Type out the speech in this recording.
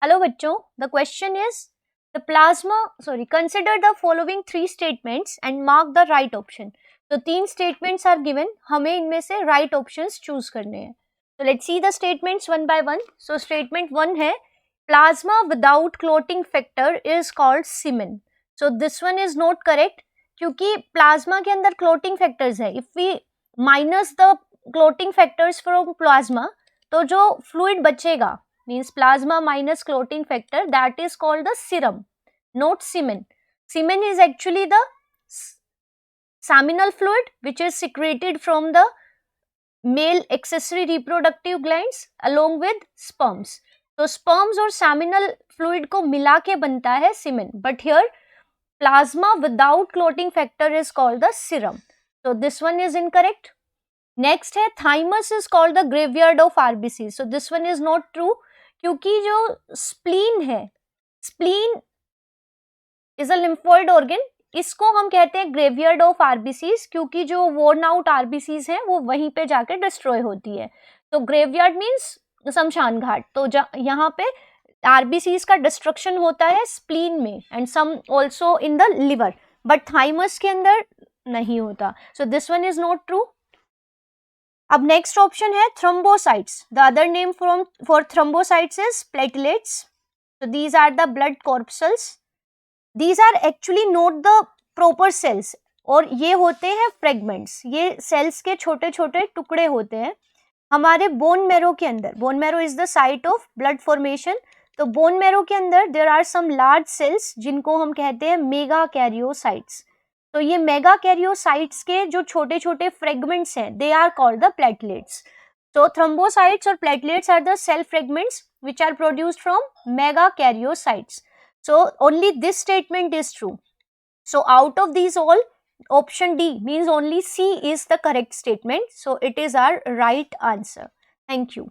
Hello बच्चों, the question is consider the following three statements and mark the right option. तो तीन statements are given, हमें इनमें से राइट ऑप्शंस चूज करने हैं। तो let's see the statements one by one. So statement one है plasma without clotting factor is called semen. So this one is not correct क्योंकि प्लाज्मा के अंदर क्लोटिंग फैक्टर्स है। If we minus the clotting factors from plasma तो जो fluid बचेगा means plasma minus clotting factor, that is called the serum, not semen. Semen is actually the seminal fluid which is secreted from the male accessory reproductive glands along with sperms. तो sperms और seminal fluid को मिला के बनता है semen, but here plasma without clotting factor is called the serum. So this one is incorrect. Next है thymus is called the graveyard of RBC. So this one is not true क्योंकि जो spleen है, spleen is a lymphoid organ, इसको हम कहते हैं graveyard of RBCs क्योंकि जो वोर्न आउट आरबीसीज हैं वो वहीं पे जाके डिस्ट्रॉय होती है। तो ग्रेवयार्ड मीन्स शमशान घाट। तो यहाँ पे आरबीसीज का डिस्ट्रक्शन होता है स्प्लीन में and some also in the liver, but thymus के अंदर नहीं होता। So this one is not true. अब नेक्स्ट ऑप्शन है thrombocytes. The other name for thrombocytes is platelets. So these are the blood corpuscles. These are actually not the proper cells और ये होते हैं फ्रेगमेंट्स। ये सेल्स के छोटे छोटे टुकड़े होते हैं हमारे बोन मैरो के अंदर। Bone marrow is the site of blood formation. तो बोन मैरो के अंदर there are some large cells जिनको हम कहते हैं मेगा कैरियोसाइट्स। तो ये मेगा कैरियोसाइट्स के जो छोटे छोटे फ्रेगमेंट्स हैं they are called the platelets. So thrombocytes or platelets are the cell fragments which are produced from megakaryocytes. So only this statement is true. So out of these all, option D means only C is the correct statement. So it is our right answer. Thank you.